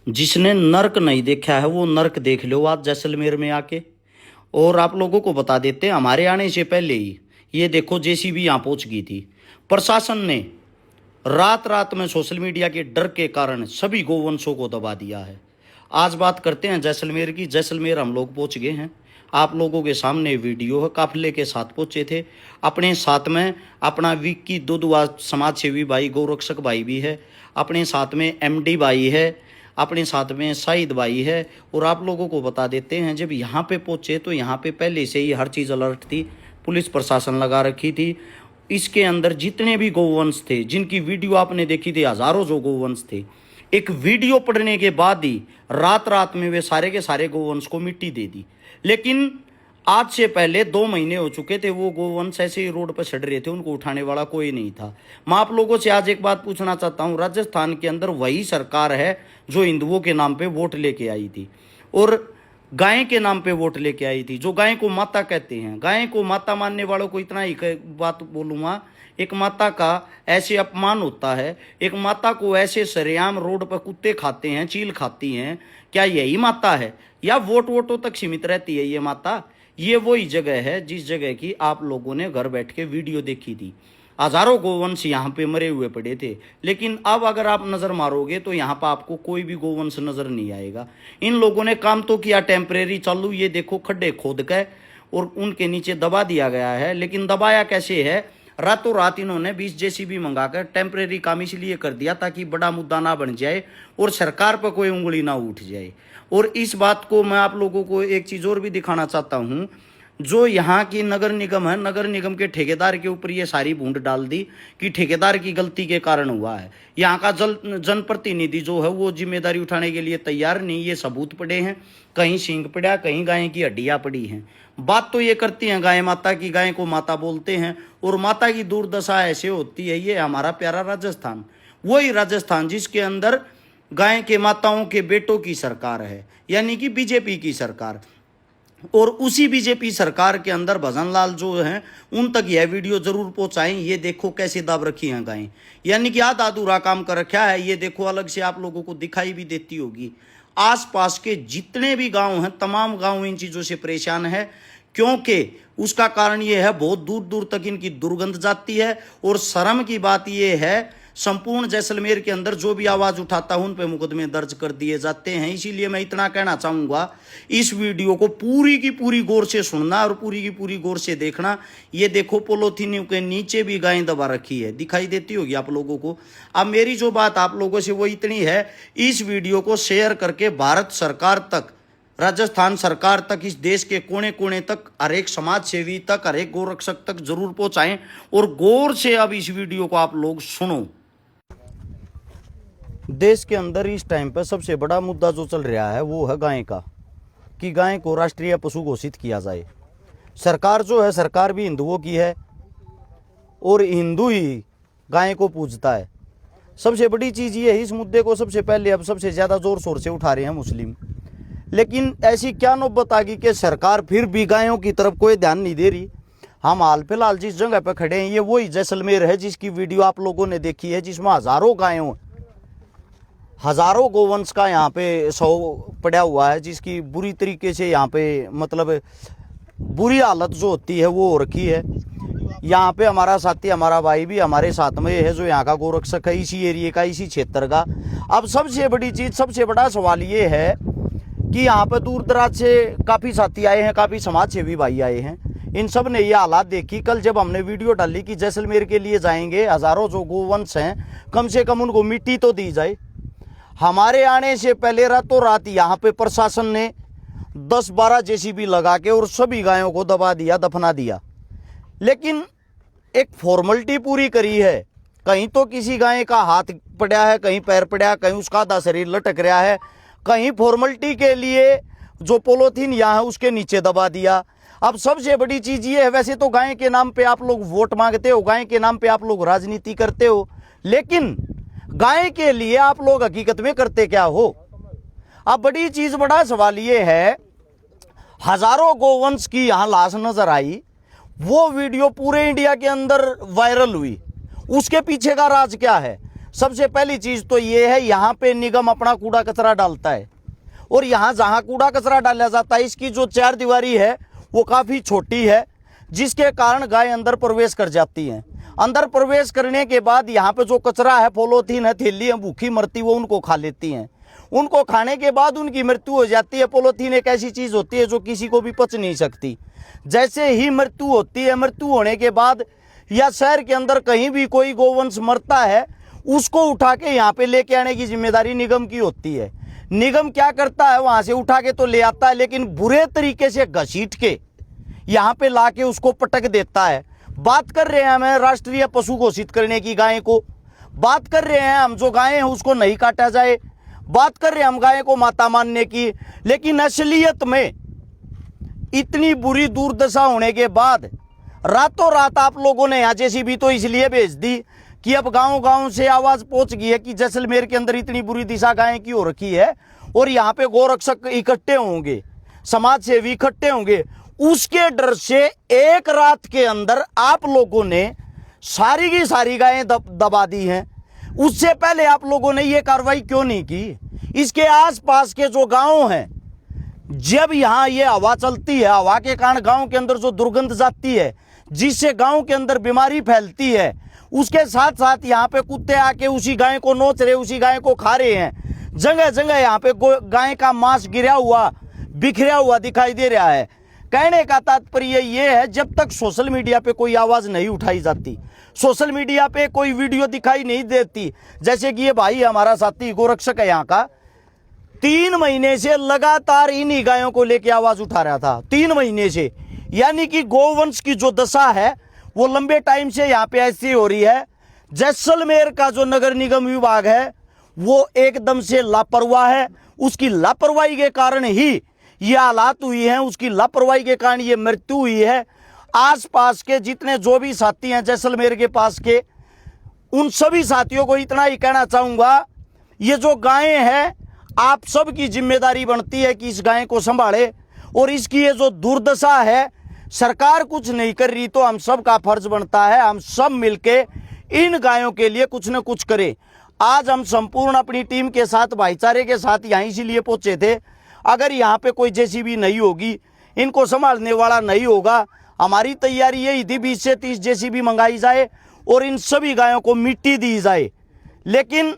जिसने नर्क नहीं देखा है वो नर्क देख लो आज जैसलमेर में आके। और आप लोगों को बता देते हैं, हमारे आने से पहले ही ये देखो जेसीबी यहाँ पहुंच गई थी। प्रशासन ने रात रात में सोशल मीडिया के डर के कारण सभी गोवंशों को दबा दिया है। आज बात करते हैं जैसलमेर की। जैसलमेर हम लोग पहुंच गए हैं, आप लोगों के सामने वीडियो है। काफिले के साथ पहुंचे थे, अपने साथ में अपना विक्की दुधवा समाज सेवी भाई गौरक्षक भाई भी है, अपने साथ में एमडी भाई है, अपने साथ में शाहिद भाई है। और आप लोगों को बता देते हैं, जब यहाँ पे पहुंचे तो यहाँ पे पहले से ही हर चीज़ अलर्ट थी, पुलिस प्रशासन लगा रखी थी। इसके अंदर जितने भी गोवंश थे जिनकी वीडियो आपने देखी थी, हजारों जो गोवंश थे, एक वीडियो पढ़ने के बाद ही रात रात में वे सारे के सारे गोवंश को मिट्टी दे दी। लेकिन आज से पहले 2 महीने हो चुके थे, वो गोवंश ऐसे ही रोड पर चढ़ रहे थे, उनको उठाने वाला कोई नहीं था। मैं आप लोगों से आज एक बात पूछना चाहता हूँ, राजस्थान के अंदर वही सरकार है जो हिंदुओं के नाम पे वोट लेके आई थी और गाय के नाम पे वोट लेके आई थी, जो गाय को माता कहते हैं। गाय को माता मानने वालों को इतना ही बात बोलूँगा, एक माता का ऐसे अपमान होता है, एक माता को ऐसे सरेआम रोड पर कुत्ते खाते हैं, चील खाती हैं, क्या यही माता है? या वोटों तक सीमित रहती है ये माता? ये वही जगह है जिस जगह की आप लोगों ने घर बैठ के वीडियो देखी थी। हजारों गोवंश यहाँ पे मरे हुए पड़े थे, लेकिन अब अगर आप नज़र मारोगे तो यहाँ पर आपको कोई भी गोवंश नज़र नहीं आएगा। इन लोगों ने काम तो किया टेम्परेरी चालू, ये देखो खड्डे खोद के और उनके नीचे दबा दिया गया है। लेकिन दबाया कैसे है? रातों रात इन्होंने 20 जेसीबी मंगाकर टेम्परेरी काम इसलिए कर दिया ताकि बड़ा मुद्दा ना बन जाए और सरकार पर कोई उंगली ना उठ जाए। और इस बात को मैं आप लोगों को एक चीज़ और भी दिखाना चाहता हूँ, जो यहाँ की नगर निगम है, नगर निगम के ठेकेदार के ऊपर ये सारी बूंद डाल दी कि ठेकेदार की गलती के कारण हुआ है। यहाँ का जनप्रतिनिधि जो है वो जिम्मेदारी उठाने के लिए तैयार नहीं। ये सबूत पड़े हैं, कहीं सींग पड़ा, कहीं गाय की हड्डियाँ पड़ी हैं। बात तो ये करती हैं गाय माता की, गाय को माता बोलते हैं और माता की दुर्दशा ऐसे होती है। ये हमारा प्यारा राजस्थान, वही राजस्थान जिसके अंदर गाय के माताओं के बेटों की सरकार है, यानी कि बीजेपी की सरकार। और उसी बीजेपी सरकार के अंदर भजन लाल जो हैं उन तक यह वीडियो जरूर पहुंचाएं। ये देखो कैसे दब रखी हैं गायें, यानी कि आधा अधूरा काम कर रखा है। ये देखो अलग से आप लोगों को दिखाई भी देती होगी। आसपास के जितने भी गांव हैं, तमाम गांव इन चीज़ों से परेशान है, क्योंकि उसका कारण ये है बहुत दूर दूर तक इनकी दुर्गंध जाती है। और शर्म की बात ये है, संपूर्ण जैसलमेर के अंदर जो भी आवाज़ उठाता है उन पे मुकदमे दर्ज कर दिए जाते हैं। इसीलिए मैं इतना कहना चाहूँगा, इस वीडियो को पूरी की पूरी गौर से सुनना और पूरी की पूरी गौर से देखना। ये देखो पोलोथीन के नीचे भी गाय दबा रखी है, दिखाई देती होगी आप लोगों को। अब मेरी जो बात आप लोगों से वो इतनी है, इस वीडियो को शेयर करके भारत सरकार तक, राजस्थान सरकार तक, इस देश के कोने कोने तक, हर एक समाज सेवी तक, हर एक गोरक्षक तक जरूर पहुँचाएँ। और गौर से अब इस वीडियो को आप लोग सुनो। देश के अंदर इस टाइम पर सबसे बड़ा मुद्दा जो चल रहा है वो है गाय का, कि गाय को राष्ट्रीय पशु घोषित किया जाए। सरकार जो है, सरकार भी हिंदुओं की है और हिंदू ही गाय को पूजता है। सबसे बड़ी चीज़ ये है, इस मुद्दे को सबसे पहले अब सबसे ज़्यादा ज़ोर शोर से उठा रहे हैं मुस्लिम। लेकिन ऐसी क्या नौबत आ गई कि सरकार फिर भी गायों की तरफ कोई ध्यान नहीं दे रही। हम हाल फिलहाल जिस जगह पर खड़े हैं ये वही जैसलमेर है जिसकी वीडियो आप लोगों ने देखी है, जिसमें हजारों गोवंश का यहाँ पे शव पड़ा हुआ है, जिसकी बुरी तरीके से यहाँ पे मतलब बुरी हालत जो होती है वो हो रखी है। यहाँ पे हमारा साथी, हमारा भाई भी हमारे साथ में है जो यहाँ का गोरक्षक है, इसी एरिए का, इसी क्षेत्र का। अब सबसे बड़ी चीज़, सबसे बड़ा सवाल ये है कि यहाँ पे दूर दराज से काफ़ी साथी आए हैं, काफ़ी समाज सेवी भाई आए हैं। इन सब ने ये हालात देखी। कल जब हमने वीडियो डाली कि जैसलमेर के लिए जाएंगे, हजारों जो गोवंश हैं कम से कम उनको मिट्टी तो दी जाए। हमारे आने से पहले रातों रात यहाँ पे प्रशासन ने 10-12 जेसीबी लगा के और सभी गायों को दबा दिया, दफना दिया। लेकिन एक फॉर्मेलिटी पूरी करी है। कहीं तो किसी गाय का हाथ पड़ा है, कहीं पैर पड़ा है, कहीं उसका आधा शरीर लटक रहा है, कहीं फॉर्मेलिटी के लिए जो पोलोथीन यहाँ है उसके नीचे दबा दिया। अब सबसे बड़ी चीज़ ये है, वैसे तो गाय के नाम पे आप लोग वोट मांगते हो, गाय के नाम पे आप लोग राजनीति करते हो, लेकिन गाय के लिए आप लोग हकीकत में करते क्या हो? अब बड़ी चीज, बड़ा सवाल ये है, हजारों गोवंश की यहां लाश नजर आई, वो वीडियो पूरे इंडिया के अंदर वायरल हुई। उसके पीछे का राज क्या है? सबसे पहली चीज तो ये है, यहाँ पे निगम अपना कूड़ा कचरा डालता है और यहाँ जहाँ कूड़ा कचरा डाला जाता है इसकी जो चार दीवारी है वो काफ़ी छोटी है, जिसके कारण गाय अंदर प्रवेश कर जाती हैं। अंदर प्रवेश करने के बाद यहाँ पे जो कचरा है, पॉलीथीन है, थैली है, भूखी मरती, वो उनको खा लेती हैं। उनको खाने के बाद उनकी मृत्यु हो जाती है। पॉलीथीन एक ऐसी चीज़ होती है जो किसी को भी पच नहीं सकती। जैसे ही मृत्यु होती है, मृत्यु होने के बाद या शहर के अंदर कहीं भी कोई गोवंश मरता है, उसको उठा के यहाँ पे लेके आने की जिम्मेदारी निगम की होती है। निगम क्या करता है, वहाँ से उठा के तो ले आता है, लेकिन बुरे तरीके से घसीट के यहाँ पे ला के उसको पटक देता है। बात कर रहे हैं हम राष्ट्रीय पशु घोषित करने की गाय को, बात कर रहे हैं हम जो गायें हैं उसको नहीं काटा जाए, बात कर रहे हैं हम गाय को माता मानने की, लेकिन असलियत में इतनी बुरी दुर्दशा होने के बाद रातों रात आप लोगों ने यहाँ जेसीबी तो इसलिए भेज दी कि अब गांव गांव से आवाज पहुंच गई है कि जैसलमेर के अंदर इतनी बुरी दिशा गायें की हो रखी है और यहाँ पे गोरक्षक इकट्ठे होंगे, समाज सेवी इकट्ठे होंगे। उसके डर से एक रात के अंदर आप लोगों ने सारी की सारी गायें दबा दी हैं। उससे पहले आप लोगों ने ये कार्रवाई क्यों नहीं की? इसके आसपास के जो गांव हैं, जब यहाँ ये हवा चलती है, हवा के कारण गांव के अंदर जो दुर्गंध जाती है, जिससे गांव के अंदर बीमारी फैलती है, उसके साथ साथ यहाँ पे कुत्ते आके उसी गाय को नोच रहे, उसी गाय को खा रहे हैं। जगह जगह यहाँ पे गाय का मांस गिरा हुआ, बिखरा हुआ दिखाई दे रहा है। कहने का तात्पर्य ये है, जब तक सोशल मीडिया पे कोई आवाज नहीं उठाई जाती, सोशल मीडिया पे कोई वीडियो दिखाई नहीं देती, जैसे कि ये भाई हमारा साथी गोरक्षक है यहाँ का, 3 महीने से लगातार इन्हीं गायों को लेके आवाज उठा रहा था, 3 महीने से। यानी कि गोवंश की जो दशा है वो लंबे टाइम से यहाँ पे ऐसी हो रही है। जैसलमेर का जो नगर निगम विभाग है वो एकदम से लापरवाह है। उसकी लापरवाही के कारण ही ये हालात हुई हैं, उसकी लापरवाही के कारण ये मृत्यु हुई है। आसपास के जितने जो भी साथी हैं जैसलमेर के पास के, उन सभी साथियों को इतना ही कहना चाहूँगा, ये जो गायें हैं आप सब की जिम्मेदारी बनती है कि इस गाय को संभाले, और इसकी ये जो दुर्दशा है सरकार कुछ नहीं कर रही तो हम सब का फर्ज बनता है हम सब मिलके इन गायों के लिए कुछ न कुछ करें। आज हम संपूर्ण अपनी टीम के साथ, भाईचारे के साथ यहाँ इसीलिए पहुंचे थे। अगर यहाँ पे कोई जेसीबी नहीं होगी, इनको संभालने वाला नहीं होगा, हमारी तैयारी यही थी 20 से 30 जेसीबी मंगाई जाए और इन सभी गायों को मिट्टी दी जाए। लेकिन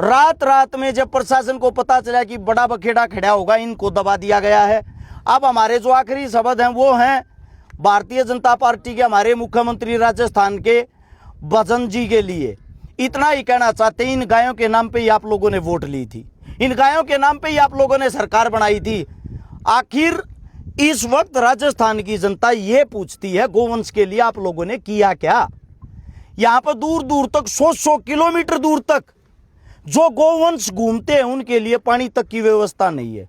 रात रात में जब प्रशासन को पता चला कि बड़ा बखेड़ा खड़ा होगा, इनको दबा दिया गया है। अब हमारे जो आखिरी शब्द हैं वो हैं भारतीय जनता पार्टी के हमारे मुख्यमंत्री राजस्थान के भजन जी के लिए। इतना ही कहना चाहते हैं, इन गायों के नाम पे ही आप लोगों ने वोट ली थी, इन गायों के नाम पे ही आप लोगों ने सरकार बनाई थी। आखिर इस वक्त राजस्थान की जनता ये पूछती है गोवंश के लिए आप लोगों ने किया क्या? यहाँ पर दूर दूर तक 100 किलोमीटर दूर तक जो गोवंश घूमते हैं उनके लिए पानी तक की व्यवस्था नहीं है,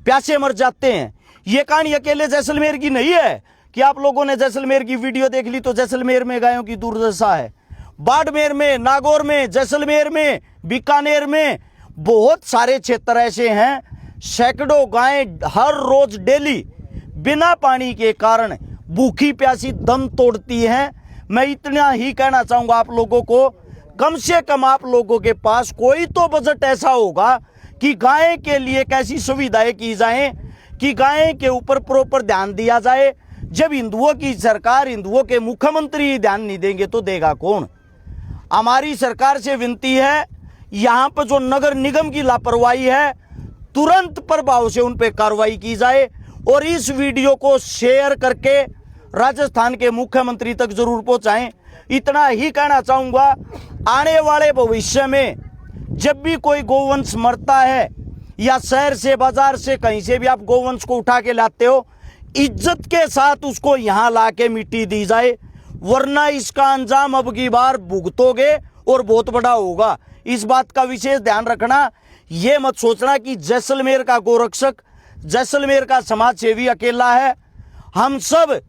प्यासे मर जाते हैं। ये कहानी अकेले जैसलमेर की नहीं है कि आप लोगों ने जैसलमेर की वीडियो देख ली तो जैसलमेर में गायों की दुर्दशा है। बाड़मेर में, नागौर में, जैसलमेर में, बीकानेर में बहुत सारे क्षेत्र ऐसे हैं, सैकड़ों गायें हर रोज डेली बिना पानी के कारण भूखी प्यासी दम तोड़ती हैं। मैं इतना ही कहना चाहूँगा आप लोगों को, कम से कम आप लोगों के पास कोई तो बजट ऐसा होगा कि गाय के लिए कैसी सुविधाएं की जाएं, कि गाय के ऊपर प्रॉपर ध्यान दिया जाए। जब हिंदुओं की सरकार, हिंदुओं के मुख्यमंत्री ध्यान नहीं देंगे तो देगा कौन? हमारी सरकार से विनती है, यहाँ पर जो नगर निगम की लापरवाही है तुरंत प्रभाव से उन पर कार्रवाई की जाए और इस वीडियो को शेयर करके राजस्थान के मुख्यमंत्री तक जरूर पहुंचाएं। इतना ही कहना चाहूँगा, आने वाले भविष्य में जब भी कोई गोवंश मरता है या शहर से, बाजार से, कहीं से भी आप गोवंश को उठा के लाते हो, इज्जत के साथ उसको यहाँ ला के मिट्टी दी जाए, वरना इसका अंजाम अब की बार भुगतोगे और बहुत बड़ा होगा। इस बात का विशेष ध्यान रखना। ये मत सोचना कि जैसलमेर का गोरक्षक, जैसलमेर का समाज सेवी अकेला है। हम सब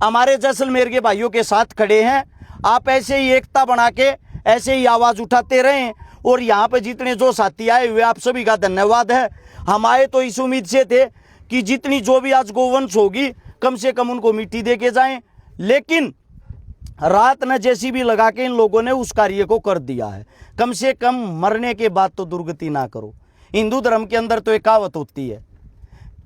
हमारे जैसलमेर के भाइयों के साथ खड़े हैं। आप ऐसे ही एकता बना के ऐसे ही आवाज़ उठाते रहें। और यहाँ पे जितने जो साथी आए हुए आप सभी का धन्यवाद है। हम आए तो इस उम्मीद से थे कि जितनी जो भी आज गोवंश होगी कम से कम उनको मिट्टी दे के जाएं, लेकिन रात न जेसीबी लगा के इन लोगों ने उस कार्य को कर दिया है। कम से कम मरने के बाद तो दुर्गति ना करो। हिंदू धर्म के अंदर तो एक कहावत होती है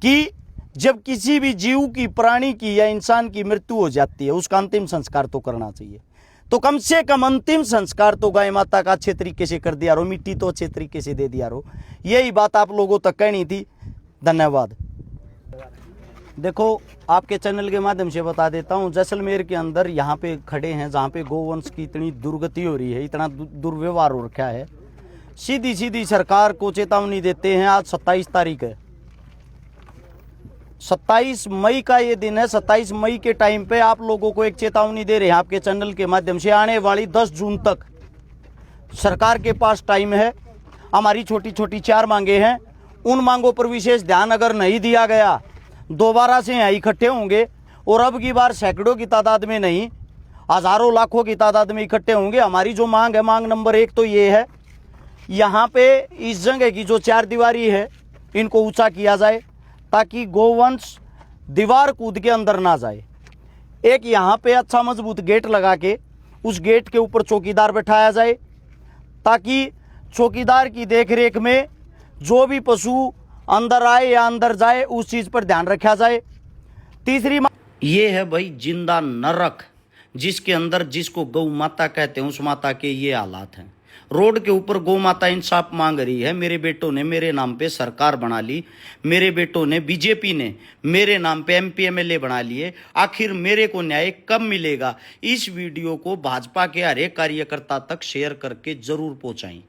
कि जब किसी भी जीव की, प्राणी की या इंसान की मृत्यु हो जाती है, उसका अंतिम संस्कार तो करना चाहिए। तो कम से कम अंतिम संस्कार तो गाय माता का अच्छे तरीके से कर दिया रो, मिट्टी तो अच्छे तरीके से दे दिया रो। यही बात आप लोगों तक कहनी थी। धन्यवाद। देखो, आपके चैनल के माध्यम से बता देता हूँ, जैसलमेर के अंदर यहाँ पे खड़े हैं जहाँ पे गोवंश की इतनी दुर्गति हो रही है, इतना दुर्व्यवहार हो रखा है। सीधी सीधी सरकार को चेतावनी देते हैं। आज 27 तारीख है, 27 मई का ये दिन है। 27 मई के टाइम पे आप लोगों को एक चेतावनी दे रहे हैं आपके चैनल के माध्यम से। आने वाली 10 जून तक सरकार के पास टाइम है। हमारी छोटी छोटी 4 मांगे हैं, उन मांगों पर विशेष ध्यान अगर नहीं दिया गया, दोबारा से यहाँ इकट्ठे होंगे और अब की बार सैकड़ों की तादाद में नहीं, हजारों लाखों की तादाद में इकट्ठे होंगे। हमारी जो मांग है, मांग नंबर 1 तो ये है, यहाँ पे इस जगह की जो 4 दीवारी है इनको ऊंचा किया जाए ताकि गोवंश दीवार कूद के अंदर ना जाए। एक यहाँ पे अच्छा मजबूत गेट लगा के उस गेट के ऊपर चौकीदार बैठाया जाए ताकि चौकीदार की देखरेख में जो भी पशु अंदर आए या अंदर जाए उस चीज़ पर ध्यान रखा जाए। तीसरी ये है भाई जिंदा नरक, जिसके अंदर जिसको गौ माता कहते हैं उस माता के ये हालात हैं। रोड के ऊपर गौ माता इंसाफ मांग रही है। मेरे बेटों ने मेरे नाम पे सरकार बना ली, मेरे बेटों ने, बीजेपी ने मेरे नाम पे MP MLA बना लिए। आखिर मेरे को न्याय कब मिलेगा? इस वीडियो को भाजपा के हर एक कार्यकर्ता तक शेयर करके जरूर पहुंचाएं।